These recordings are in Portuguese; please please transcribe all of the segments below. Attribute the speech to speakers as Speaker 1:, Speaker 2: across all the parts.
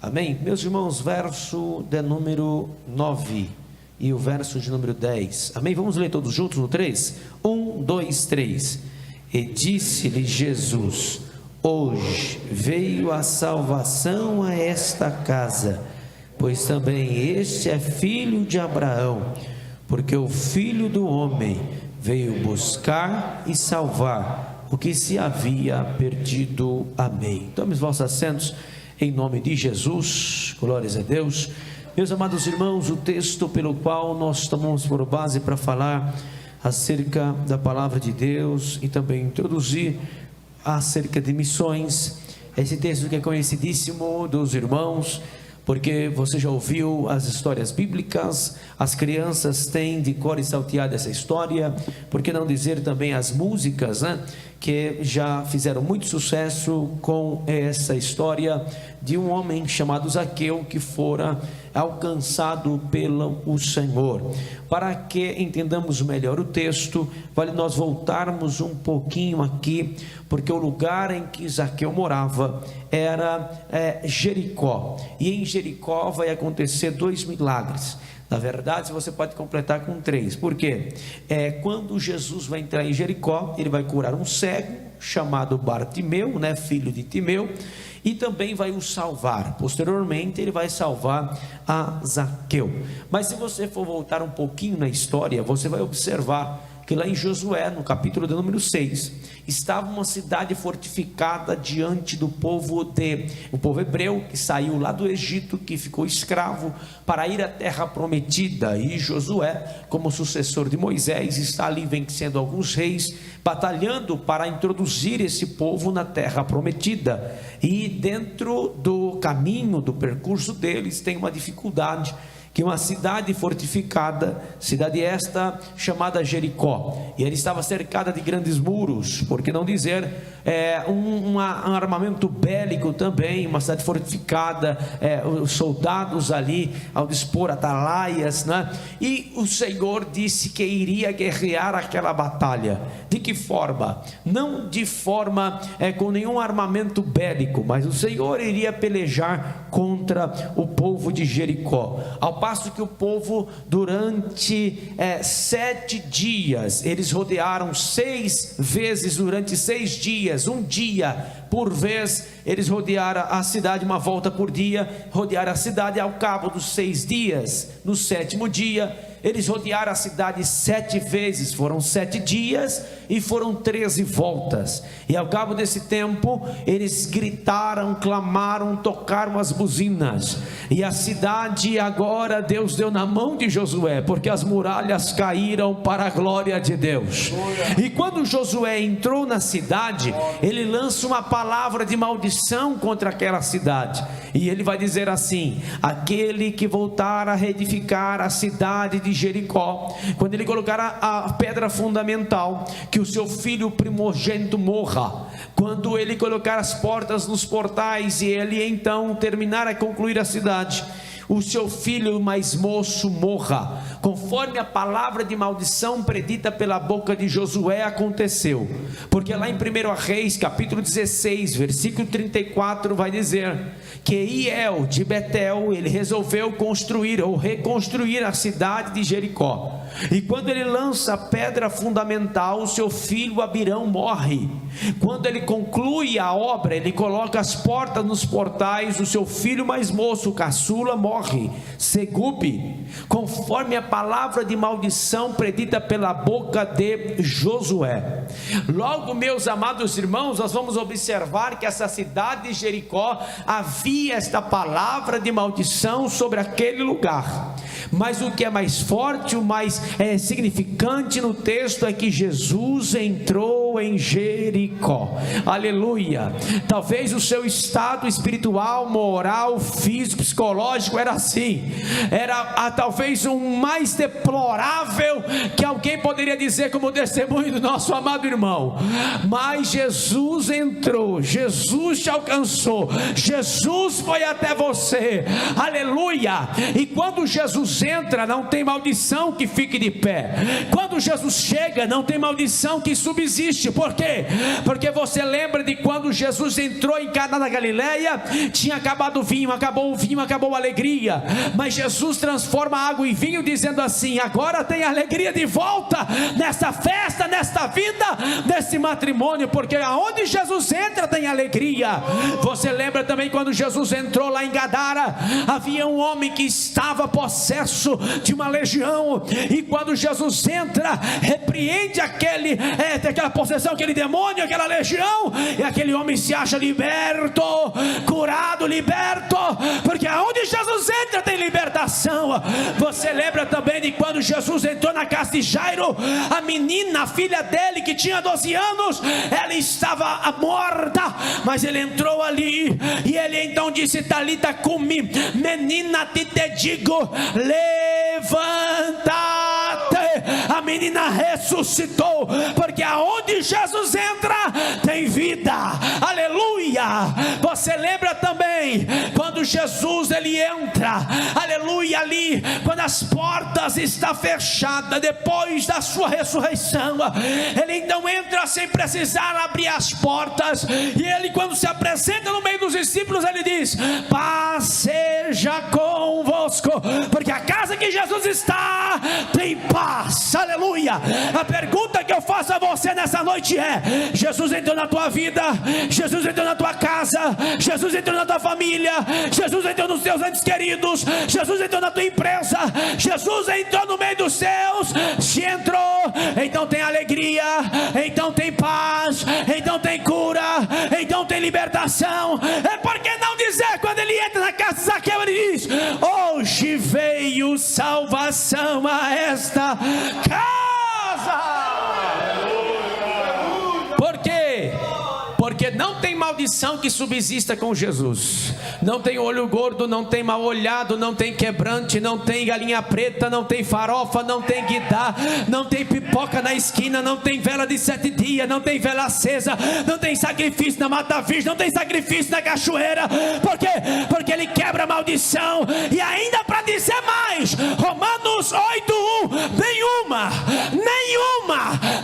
Speaker 1: Amém? Meus irmãos, verso de número 9 e o verso de número 10. Amém? Vamos ler todos juntos no 3? 1, 2, 3. E disse-lhe Jesus: hoje veio a salvação a esta casa, pois também este é filho de Abraão, porque o Filho do Homem veio buscar e salvar o que se havia perdido. Amém. Tome os vossos assentos em nome de Jesus. Glórias a Deus. Meus amados irmãos, o texto pelo qual nós tomamos por base para falar acerca da palavra de Deus e também introduzir acerca de missões, esse texto que é conhecidíssimo dos irmãos, porque você já ouviu as histórias bíblicas, as crianças têm de cor e salteado essa história, por que não dizer também as músicas, né, que já fizeram muito sucesso com essa história de um homem chamado Zaqueu que fora alcançado pelo Senhor. Para que entendamos melhor o texto, vale nós voltarmos um pouquinho aqui, porque o lugar em que Zaqueu morava era Jericó, e em Jericó vai acontecer 2 milagres. Na verdade, você pode completar com 3, porque quando Jesus vai entrar em Jericó, ele vai curar um cego chamado Bartimeu, né, filho de Timeu, e também vai o salvar. Posteriormente ele vai salvar a Zaqueu. Mas se você for voltar um pouquinho na história, você vai observar que lá em Josué, no capítulo de número 6, estava uma cidade fortificada diante do povo hebreu, que saiu lá do Egito, que ficou escravo, para ir à terra prometida, e Josué, como sucessor de Moisés, está ali vencendo alguns reis, batalhando para introduzir esse povo na terra prometida, e dentro do caminho, do percurso deles, tem uma dificuldade, que uma cidade fortificada, cidade esta chamada Jericó, e ela estava cercada de grandes muros, por que não dizer um armamento bélico também, uma cidade fortificada, os soldados ali ao dispor atalaias, né? E o Senhor disse que iria guerrear aquela batalha. De que forma? Não de forma com nenhum armamento bélico, mas o Senhor iria pelejar contra o povo de Jericó, ao passo que o povo durante 7 dias, eles rodearam 6 vezes durante 6 dias, um dia por vez, eles rodearam a cidade uma volta por dia, rodearam a cidade. Ao cabo dos 6 dias, no 7º dia, eles rodearam a cidade 7 vezes, foram 7 dias e foram 13 voltas, e ao cabo desse tempo, eles gritaram, clamaram, tocaram as buzinas, e a cidade agora Deus deu na mão de Josué, porque as muralhas caíram para a glória de Deus. E quando Josué entrou na cidade, ele lança uma palavra de maldição contra aquela cidade, e ele vai dizer assim: aquele que voltar a reedificar a cidade de Jericó, quando ele colocar a pedra fundamental, que o seu filho primogênito morra. Quando ele colocar as portas nos portais e ele então terminar a concluir a cidade, o seu filho mais moço morra, conforme a palavra de maldição predita pela boca de Josué aconteceu, porque lá em 1 Reis capítulo 16 versículo 34 vai dizer que Iel de Betel, ele resolveu construir ou reconstruir a cidade de Jericó, e quando ele lança a pedra fundamental, o seu filho Abirão morre. Quando ele conclui a obra, ele coloca as portas nos portais, o seu filho mais moço, caçula, morre, Segube, conforme a palavra de maldição predita pela boca de Josué. Logo, meus amados irmãos, nós vamos observar que essa cidade de Jericó, havia esta palavra de maldição sobre aquele lugar. Mas o que é mais forte, o mais significante no texto é que Jesus entrou em Jericó. Aleluia. Talvez o seu estado espiritual, moral, físico, psicológico era assim, era talvez o mais deplorável que alguém poderia dizer como testemunho do nosso amado irmão. Mas Jesus entrou, Jesus te alcançou, Jesus foi até você. Aleluia. E quando Jesus entra, não tem maldição que fique de pé. Quando Jesus chega, não tem maldição que subsiste triste. Por quê? Porque você lembra de quando Jesus entrou em Caná da Galileia, tinha acabado o vinho, acabou a alegria, mas Jesus transforma a água em vinho, dizendo assim: agora tem alegria de volta nessa festa, nesta vida, nesse matrimônio, porque aonde Jesus entra tem alegria. Você lembra também quando Jesus entrou lá em Gadara, havia um homem que estava possesso de uma legião, e quando Jesus entra, repreende aquela possessão, aquele demônio, aquela legião, e aquele homem se acha liberto, curado, liberto, porque aonde Jesus entra tem libertação. Você lembra também de quando Jesus entrou na casa de Jairo, a menina, a filha dele que tinha 12 anos, ela estava morta, mas ele entrou ali, e ele então disse: Talita cumi, menina, te digo, levanta-te. A menina ressuscitou, porque aonde Jesus entra tem vida, aleluia. Você lembra também quando Jesus ele entra, aleluia, ali quando as portas estão fechadas depois da sua ressurreição, ele então entra sem precisar abrir as portas, e ele, quando se apresenta no meio dos discípulos, ele diz: paz seja convosco, porque a casa que Jesus está tem paz, aleluia. A pergunta que eu faço a você nessa noite é: Jesus entrou na tua vida, Jesus entrou na tua casa, Jesus entrou na tua família, Jesus entrou nos teus entes queridos, Jesus entrou na tua empresa, Jesus entrou no meio dos seus. Se entrou, então tem alegria, então tem paz, então tem cura, então tem libertação. É porque não dizer, quando ele entra na casa de Zaqueu, ele diz: hoje veio salvação a esta casa. Por quê? Porque não tem maldição que subsista com Jesus. Não tem olho gordo, não tem mal olhado, não tem quebrante, não tem galinha preta, não tem farofa, não tem guidá, não tem pipoca na esquina, não tem vela de 7 dias, não tem vela acesa, não tem sacrifício na mata virgem, não tem sacrifício na cachoeira. Por quê? Porque ele quebra a maldição. E ainda para dizer mais, Romanos 8:1, nenhuma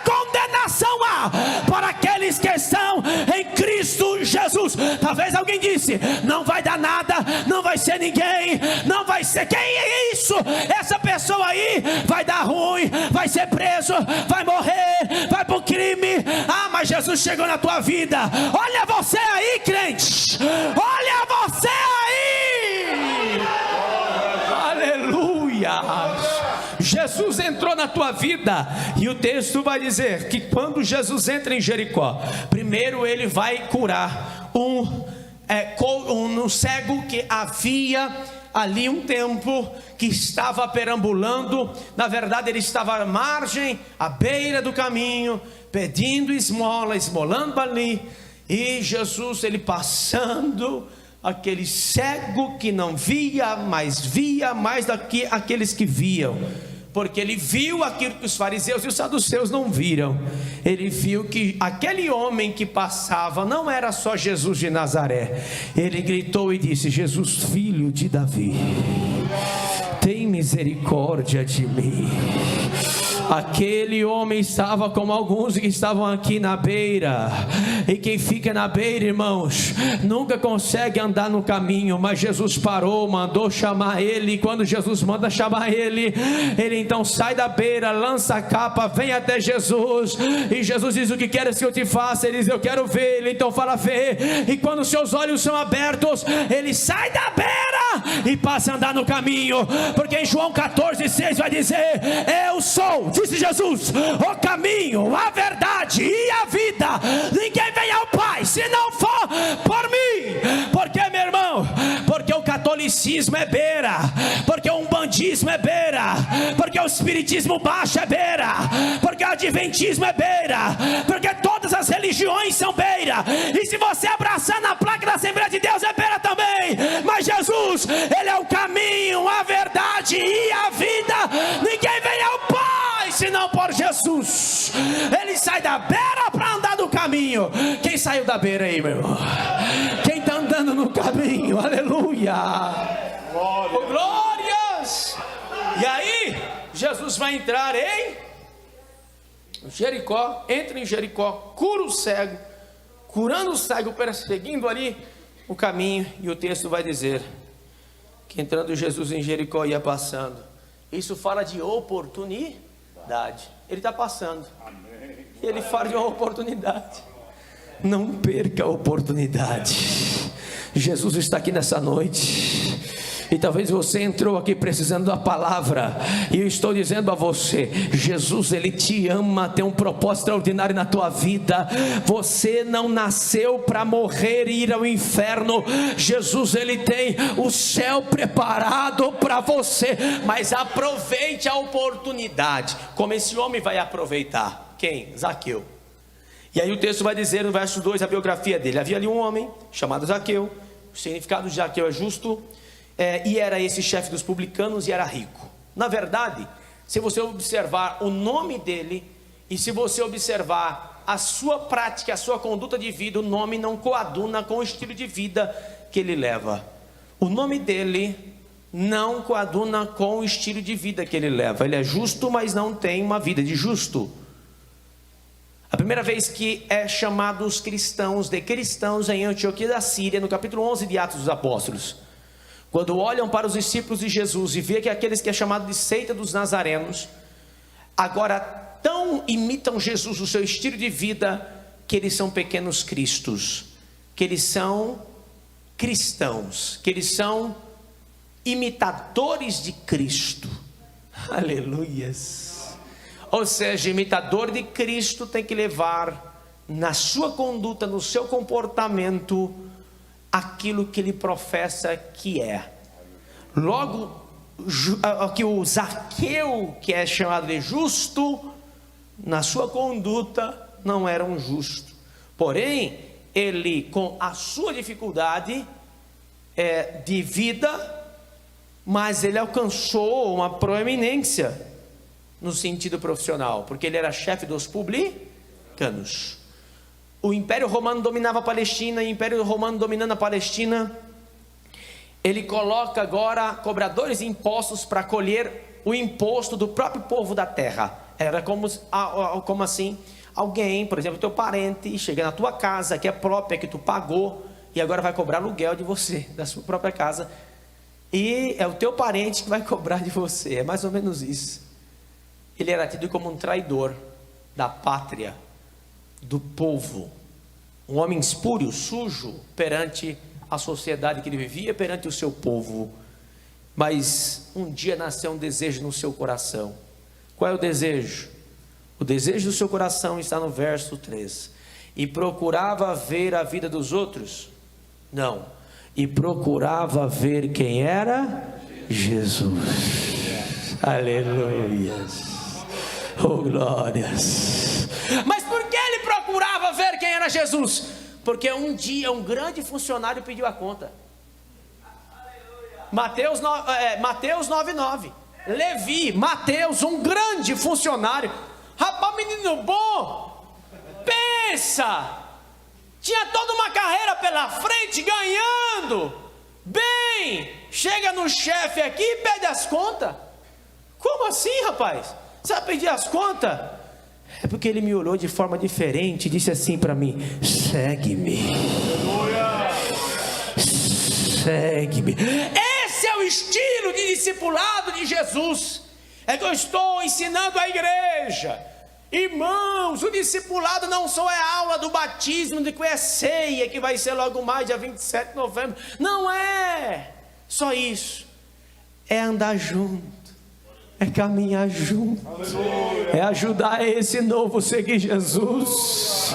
Speaker 1: condenação há para aqueles que estão em Cristo Jesus. Talvez alguém disse: não vai dar nada, não vai ser ninguém, não vai ser. Quem é isso? Essa pessoa aí vai dar ruim, vai ser preso, vai morrer, vai pro crime. Ah, mas Jesus chegou na tua vida. Olha você aí, crente, olha você aí, aleluia. Jesus entrou na tua vida, e o texto vai dizer que quando Jesus entra em Jericó, primeiro ele vai curar um cego que havia ali um tempo que estava perambulando. Na verdade ele estava à margem, à beira do caminho, pedindo esmola, esmolando ali, e Jesus, ele passando, aquele cego que não via mais do que aqueles que viam, porque ele viu aquilo que os fariseus e os saduceus não viram. Ele viu que aquele homem que passava não era só Jesus de Nazaré. Ele gritou e disse: Jesus, filho de Davi, tem misericórdia de mim. Aquele homem estava como alguns que estavam aqui na beira, e quem fica na beira, irmãos, nunca consegue andar no caminho. Mas Jesus parou, mandou chamar ele, e quando Jesus manda chamar ele, ele então sai da beira, lança a capa, vem até Jesus, e Jesus diz: o que queres que eu te faça? Ele diz: eu quero ver. Ele então fala: vê. E quando seus olhos são abertos, ele sai da beira e passa a andar no caminho, porque em João 14:6 vai dizer: eu sou, disse Jesus, o caminho, a verdade e a vida. Ninguém vem ao Pai se não for por mim. Por quê, meu irmão? Porque o catolicismo é beira, porque o umbandismo é beira, porque o espiritismo baixo é beira, porque o adventismo é beira, porque todas as religiões são beira. E se você abraçar na placa da Assembleia de Deus, é beira também. Mas Jesus, ele é o caminho, a verdade e a vida. Ninguém vem ao Pai senão por Jesus. Ele sai da beira para andar no caminho. Quem saiu da beira aí, meu irmão? Quem está andando no caminho? Aleluia. Oh, glórias. E aí Jesus vai entrar em
Speaker 2: Jericó, entra em Jericó, cura o cego, curando o cego, perseguindo ali o caminho, e o texto vai dizer que entrando Jesus em Jericó ia passando. Isso fala de oportunidade. Ele está passando. E ele fala de uma oportunidade. Não perca a oportunidade. Jesus está aqui nessa noite. E talvez você entrou aqui precisando da palavra, e eu estou dizendo a você: Jesus, Ele te ama, tem um propósito extraordinário na tua vida. Você não nasceu para morrer e ir ao inferno. Jesus, Ele tem o céu preparado para você, mas aproveite a oportunidade, como esse homem vai aproveitar. Quem? Zaqueu. E aí o texto vai dizer no verso 2 a biografia dele. Havia ali um homem chamado Zaqueu. O significado de Zaqueu é justo. E era esse chefe dos publicanos e era rico. Na verdade, se você observar o nome dele, e se você observar a sua prática, a sua conduta de vida, o nome não coaduna com o estilo de vida que ele leva. O nome dele não coaduna com o estilo de vida que ele leva. Ele é justo, mas não tem uma vida de justo. A primeira vez que é chamado os cristãos de cristãos em Antioquia da Síria, no capítulo 11 de Atos dos Apóstolos. Quando olham para os discípulos de Jesus e vê que aqueles que é chamado de seita dos nazarenos, agora tão imitam Jesus, o seu estilo de vida, que eles são pequenos cristos, que eles são cristãos, que eles são imitadores de Cristo. Aleluias. Ou seja, imitador de Cristo tem que levar na sua conduta, no seu comportamento, aquilo que ele professa que é. Logo, que o Zaqueu, que é chamado de justo, na sua conduta não era um justo. Porém, ele, com a sua dificuldade de vida, mas ele alcançou uma proeminência no sentido profissional, porque ele era chefe dos publicanos. O Império Romano dominava a Palestina, e o Império Romano dominando a Palestina, ele coloca agora cobradores de impostos para colher o imposto do próprio povo da terra. Era como assim, alguém, por exemplo, teu parente, chega na tua casa, que é própria, que tu pagou, e agora vai cobrar aluguel de você, da sua própria casa, e é o teu parente que vai cobrar de você. É mais ou menos isso. Ele era tido como um traidor da pátria, do povo, um homem espúrio, sujo perante a sociedade que ele vivia, perante o seu povo. Mas um dia nasceu um desejo no seu coração. Qual é o desejo? O desejo do seu coração está no verso 3. E procurava ver a vida dos outros? Não. E procurava ver quem era? Jesus. Aleluias. Oh, glórias. Mas por que ele procurava ver quem era Jesus? Porque um dia um grande funcionário pediu a conta. Mateus 9:9. Levi, Mateus, um grande funcionário. Rapaz, menino bom. Pensa, tinha toda uma carreira pela frente, ganhando bem. Chega no chefe aqui e pede as contas. Como assim, rapaz? Você vai pedir as contas? É porque ele me olhou de forma diferente e disse assim para mim: segue-me. Segue-me. Esse é o estilo de discipulado de Jesus. É que eu estou ensinando a igreja. Irmãos, o discipulado não só é a aula do batismo, de que é ceia, que vai ser logo mais dia 27 de novembro. Não é só isso. É andar junto. É caminhar junto. Aleluia. É ajudar esse novo seguir Jesus.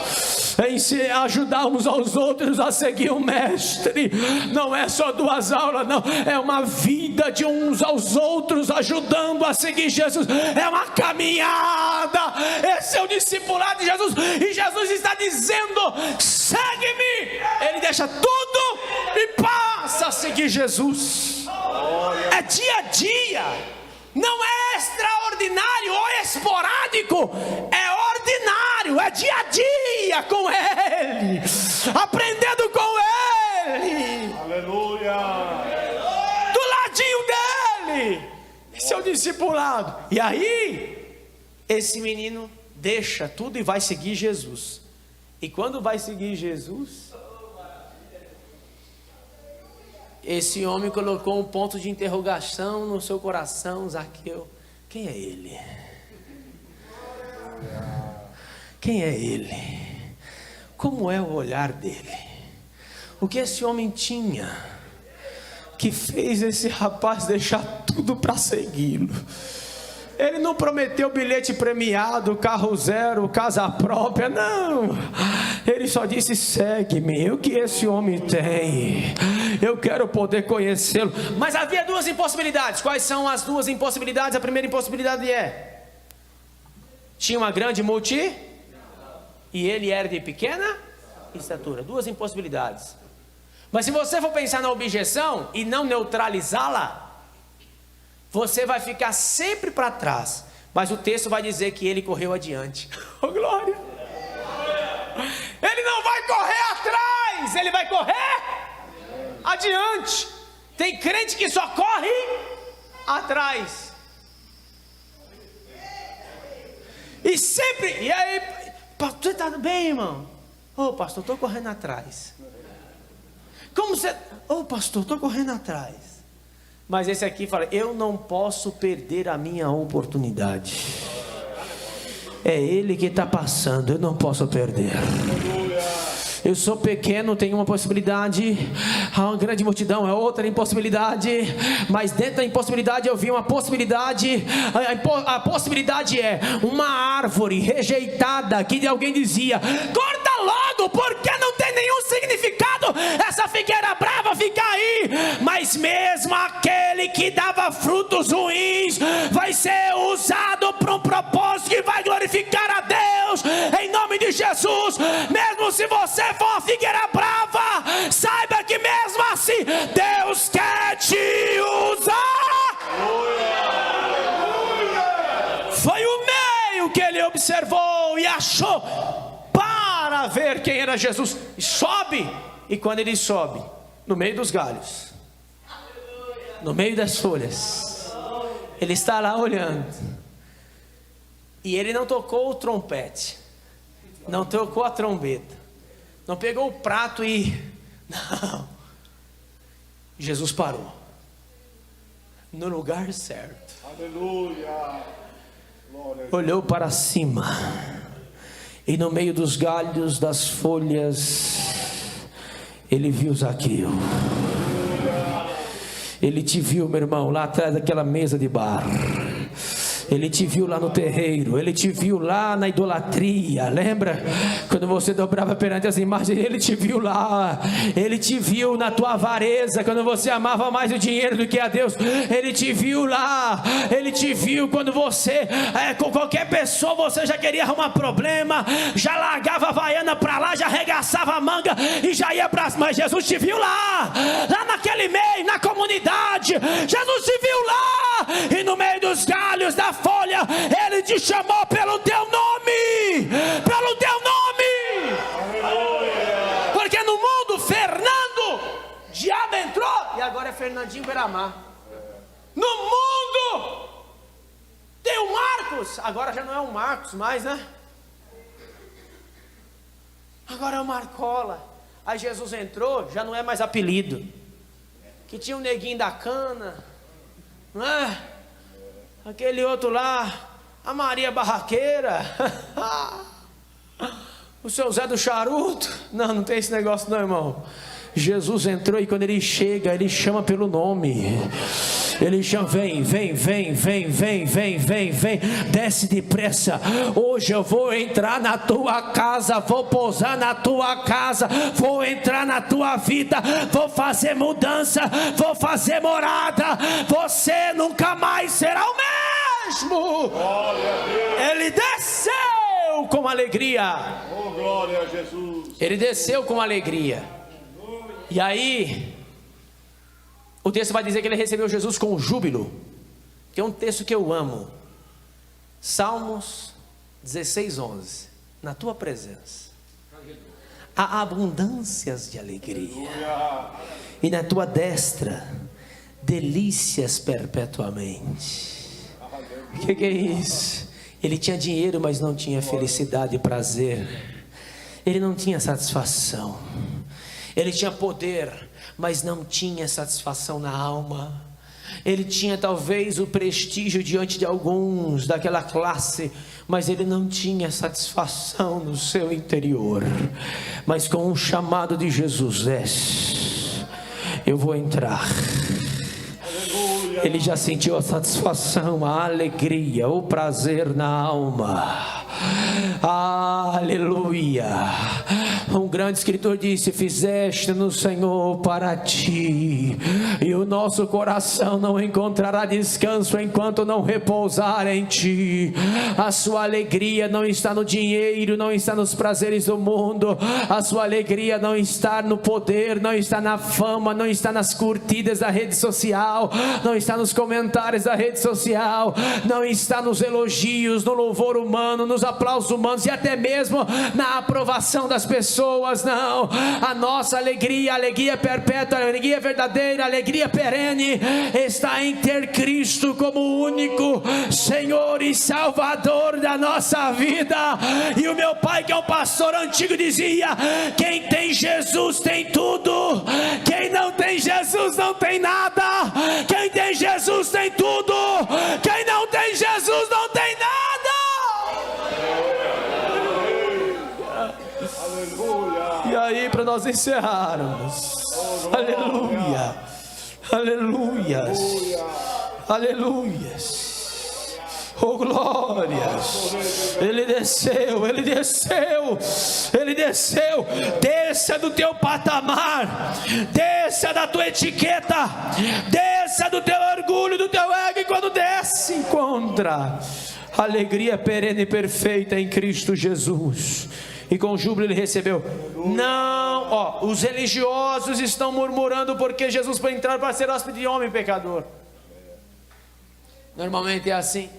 Speaker 2: É ajudar uns aos outros a seguir o mestre. Não é só 2 aulas, não. É uma vida de uns aos outros ajudando a seguir Jesus. É uma caminhada. Esse é o discipulado de Jesus. E Jesus está dizendo: segue-me. Ele deixa tudo e passa a seguir Jesus. É dia a dia. Não é extraordinário ou esporádico, é ordinário, é dia a dia com Ele, aprendendo com Ele. Aleluia. Do ladinho dele. Esse é o discipulado. E aí, esse menino deixa tudo e vai seguir Jesus. E quando vai seguir Jesus, esse homem colocou um ponto de interrogação no seu coração. Zaqueu, quem é ele? Quem é ele? Como é o olhar dele? O que esse homem tinha que fez esse rapaz deixar tudo para segui-lo? Ele não prometeu bilhete premiado, carro zero, casa própria, não. Ele só disse: segue-me. O que esse homem tem? Eu quero poder conhecê-lo. Mas havia duas impossibilidades. Quais são as duas impossibilidades? A primeira impossibilidade tinha uma grande multidão e ele era de pequena estatura. Duas impossibilidades. Mas se você for pensar na objeção e não neutralizá-la, você vai ficar sempre para trás. Mas o texto vai dizer que ele correu adiante. Oh, glória! Ele não vai correr atrás, ele vai correr adiante. Tem crente que só corre atrás. E sempre, e aí, pastor, você está bem, irmão? Ô, pastor, estou correndo atrás. Como você? Ô, pastor, estou correndo atrás. Mas esse aqui fala: eu não posso perder a minha oportunidade. É ele que está passando, eu não posso perder. Eu sou pequeno, tenho uma possibilidade. Há uma grande multidão, é outra impossibilidade. Mas dentro da impossibilidade eu vi uma possibilidade. A possibilidade é uma árvore rejeitada, que alguém dizia: corta logo, porque não tem nenhum significado essa figueira brava ficar aí. Mas mesmo aquele que dava frutos ruins vai ser usado para um propósito que vai glorificar a Deus, em nome de Jesus. Mesmo se você for uma figueira brava, saiba que mesmo assim Deus quer te usar. Foi o meio que ele observou e achou para ver quem era Jesus. E sobe. E quando ele sobe, no meio dos galhos, no meio das folhas, ele está lá olhando. E ele não tocou o trompete, não tocou a trombeta, não pegou o prato e... Não. Jesus parou no lugar certo.
Speaker 3: Aleluia.
Speaker 2: Olhou para cima, e no meio dos galhos, das folhas, ele viu Zaqueu. Ele te viu, meu irmão, lá atrás daquela mesa de bar. Ele te viu lá no terreiro, ele te viu lá na idolatria, lembra? Quando você dobrava perante as imagens, ele te viu lá. Ele te viu na tua avareza, quando você amava mais o dinheiro do que a Deus. Ele te viu lá. Ele te viu quando você, com qualquer pessoa, você já queria arrumar problema, já largava a havaiana para lá, já arregaçava a manga e já ia para... Mas Jesus te viu lá naquele meio, na comunidade. Jesus te viu lá, e no meio dos galhos da folha, ele te chamou pelo teu nome, pelo teu nome. Aleluia. Porque no mundo, Fernando, diabo entrou e agora é Fernandinho Beramar. No mundo tem o Marcos, agora já não é o Marcos mais, né? Agora é o Marcola. Aí Jesus entrou, já não é mais apelido. Que tinha o neguinho da cana, não é? Aquele outro lá, a Maria Barraqueira, o seu Zé do Charuto. Não, não tem esse negócio não, irmão. Jesus entrou e quando ele chega, ele chama pelo nome. Ele chama: vem, vem, vem, vem, vem, vem, vem, vem, desce depressa. Hoje eu vou entrar na tua casa, vou pousar na tua casa, vou entrar na tua vida, vou fazer mudança, vou fazer morada. Você nunca mais será o mesmo. Ele desceu com alegria.
Speaker 3: Oh, glória a Jesus.
Speaker 2: Ele desceu com alegria. E aí, o texto vai dizer que ele recebeu Jesus com júbilo. Que é um texto que eu amo. Salmos 16:11. Na tua presença há abundâncias de alegria, e na tua destra delícias perpetuamente. O que é isso? Ele tinha dinheiro, mas não tinha felicidade e prazer. Ele não tinha satisfação. Ele tinha poder, mas não tinha satisfação na alma. Ele tinha talvez o prestígio diante de alguns daquela classe, mas ele não tinha satisfação no seu interior. Mas com o chamado de Jesus, eu vou entrar. Ele já sentiu a satisfação, a alegria, o prazer na alma. Aleluia. Um grande escritor disse: fizeste no Senhor para ti, e o nosso coração não encontrará descanso enquanto não repousar em ti. A sua alegria não está no dinheiro, não está nos prazeres do mundo. A sua alegria não está no poder, não está na fama, não está nas curtidas da rede social, não está nos comentários da rede social, não está nos elogios, no louvor humano, nos aplausos humanos e até mesmo na aprovação das pessoas. Não, a nossa alegria, a alegria perpétua, a alegria verdadeira, a alegria perene está em ter Cristo como único Senhor e Salvador da nossa vida. E o meu pai, que é um pastor antigo, dizia: quem tem Jesus tem tudo, quem não tem Jesus não tem nada. Quem tem Jesus tem tudo, quem não tem Jesus não tem nada. E aí, para nós encerrarmos, aleluia, aleluias, aleluias, oh glórias. Ele desceu, ele desceu, ele desceu. Desça do teu patamar, desça da tua etiqueta, desça do teu orgulho, do teu ego, e quando desce, encontra alegria perene e perfeita em Cristo Jesus. E com júbilo ele recebeu. Não, os religiosos estão murmurando porque Jesus foi entrar para ser hóspede de homem pecador. Normalmente é assim.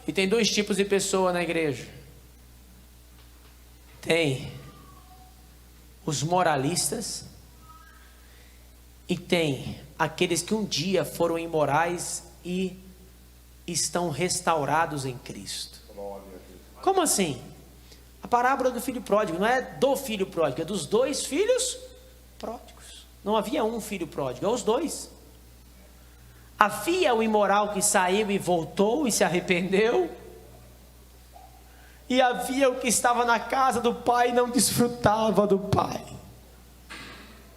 Speaker 2: E tem dois tipos de pessoa na igreja. Tem os moralistas e tem aqueles que um dia foram imorais e estão restaurados em Cristo. Como assim? A parábola do filho pródigo não é do filho pródigo, é dos dois filhos pródigos. Não havia um filho pródigo, é os dois. Havia o imoral que saiu e voltou e se arrependeu, e havia o que estava na casa do pai e não desfrutava do pai,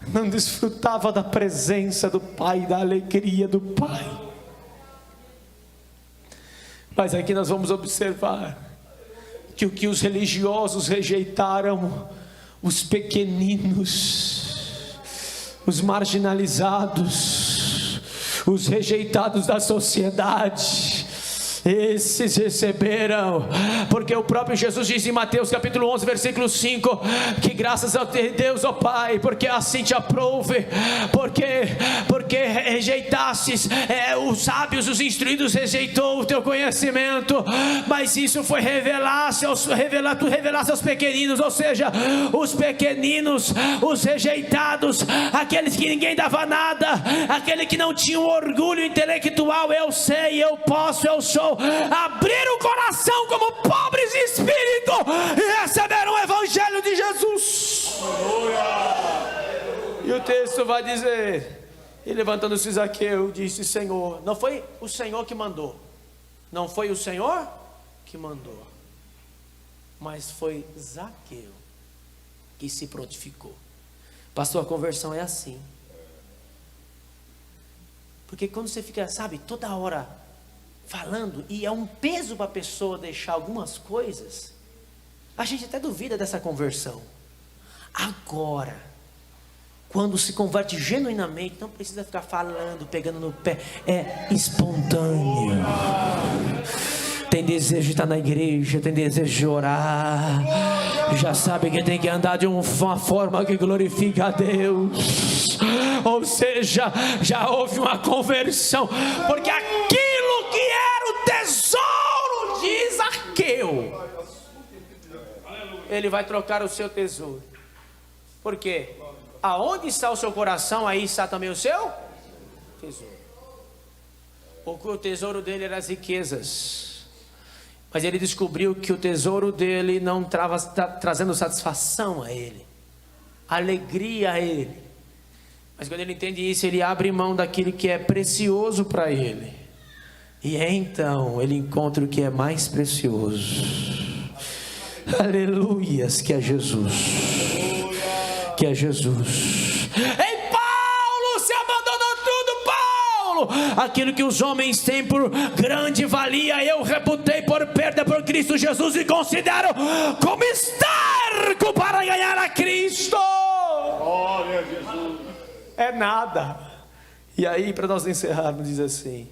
Speaker 2: não desfrutava da presença do pai, da alegria do pai. Mas aqui nós vamos observar que o que os religiosos rejeitaram, os pequeninos, os marginalizados, os rejeitados da sociedade, esses receberam, porque o próprio Jesus diz em Mateus capítulo 11 versículo 5, que graças a Deus, ó Pai, porque assim te aprouve, porque rejeitastes os sábios, os instruídos, rejeitou o teu conhecimento, mas isso foi tu revelaste aos pequeninos, ou seja, os pequeninos, os rejeitados, aqueles que ninguém dava nada, aquele que não tinha um orgulho intelectual, eu sei, eu posso, eu sou, abrir o coração como pobres de espírito e receberam o evangelho de Jesus. E o texto vai dizer: e levantando-se Zaqueu, disse: Senhor, não foi o Senhor que mandou, não foi o Senhor que mandou, mas foi Zaqueu que se prontificou. Pastor, a conversão é assim. Porque quando você fica, sabe, toda hora falando, e é um peso para a pessoa deixar algumas coisas, a gente até duvida dessa conversão. Agora, quando se converte genuinamente, não precisa ficar falando, pegando no pé, é espontâneo. Tem desejo de estar na igreja, tem desejo de orar, já sabe que tem que andar de uma forma que glorifica a Deus. Ou seja, já houve uma conversão, porque aquilo que era o tesouro de Zaqueu, ele vai trocar o seu tesouro. Por quê? Aonde está o seu coração, aí está também o seu tesouro. O tesouro dele era as riquezas. Mas ele descobriu que o tesouro dele não estava trazendo satisfação a ele, alegria a ele. Mas quando ele entende isso, ele abre mão daquilo que é precioso para ele. E então ele encontra o que é mais precioso. Aleluias, que é Jesus. Que é Jesus. Ei, Paulo, se abandonou tudo, Paulo. Aquilo que os homens têm por grande valia, eu reputei por perda por Cristo Jesus e considero como esterco para ganhar a Cristo.
Speaker 3: Glória a Jesus.
Speaker 2: É nada. E aí, para nós encerrarmos, diz assim: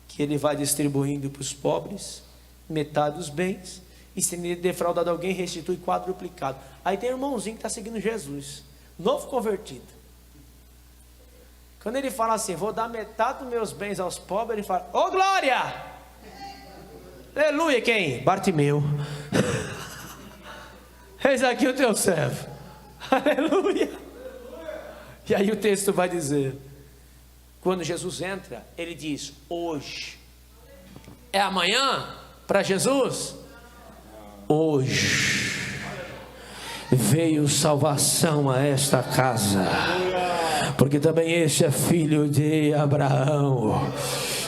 Speaker 2: que ele vai distribuindo para os pobres metade dos bens, e se ele defraudado alguém, restitui quadruplicado. Aí tem um irmãozinho que está seguindo Jesus, novo convertido. Quando ele fala assim, vou dar metade dos meus bens aos pobres, ele fala, ô glória! Aleluia, quem? Bartimeu. Eis aqui o teu servo. Aleluia. E aí o texto vai dizer, quando Jesus entra, ele diz, hoje. É amanhã para Jesus? Hoje veio salvação a esta casa, porque também este é filho de Abraão.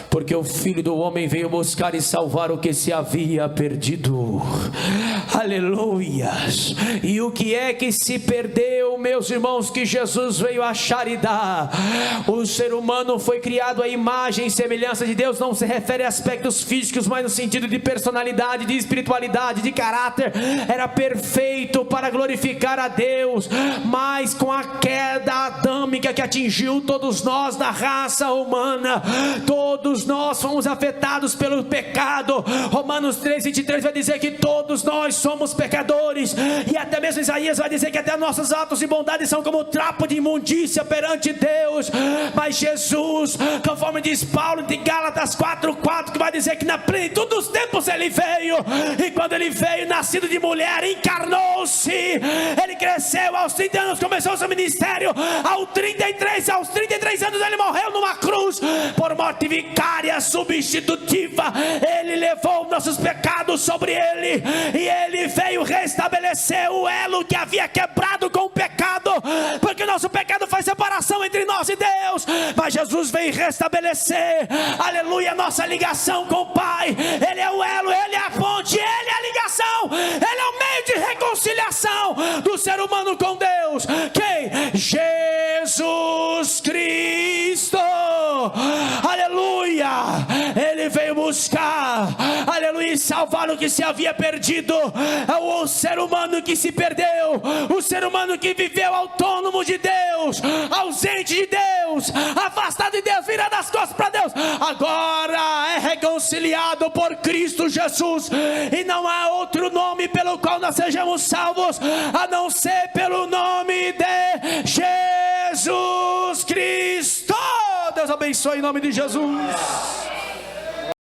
Speaker 2: Porque o Filho do Homem veio buscar e salvar o que se havia perdido. Aleluias. E o que é que se perdeu, meus irmãos, que Jesus veio achar e dar? O ser humano foi criado à imagem e semelhança de Deus. Não se refere a aspectos físicos, mas no sentido de personalidade, de espiritualidade, de caráter. Era perfeito para glorificar a Deus. Mas com a queda adâmica que atingiu todos nós da raça humana, todos nós fomos afetados pelo pecado. Romanos 3:23 vai dizer que todos nós somos pecadores, e até mesmo Isaías vai dizer que até nossos atos de bondade são como trapo de imundícia perante Deus. Mas Jesus, conforme diz Paulo de Gálatas 4:4, que vai dizer que na plenitude dos tempos ele veio, e quando ele veio, nascido de mulher, encarnou-se, ele cresceu, aos 30 anos começou o seu ministério, aos 33 anos ele morreu numa cruz, por morte vicária, substitutiva. Ele levou nossos pecados sobre ele, e ele veio restabelecer o elo que havia quebrado com o pecado, porque o nosso pecado faz separação entre nós e Deus, mas Jesus veio restabelecer, aleluia, nossa ligação com o Pai. Ele é o elo, ele é a ponte, ele é a ligação, ele é o meio de reconciliação do ser humano com Deus. Quem? Jesus Cristo. Aleluia. Ele veio buscar, aleluia, e salvar o que se havia perdido. O ser humano que se perdeu, o ser humano que viveu autônomo de Deus, ausente de Deus, afastado de Deus, virado as costas para Deus, agora é reconciliado por Cristo Jesus, e não há outro nome pelo qual nós sejamos salvos, a não ser pelo nome de Jesus Cristo. Deus abençoe em nome de Jesus.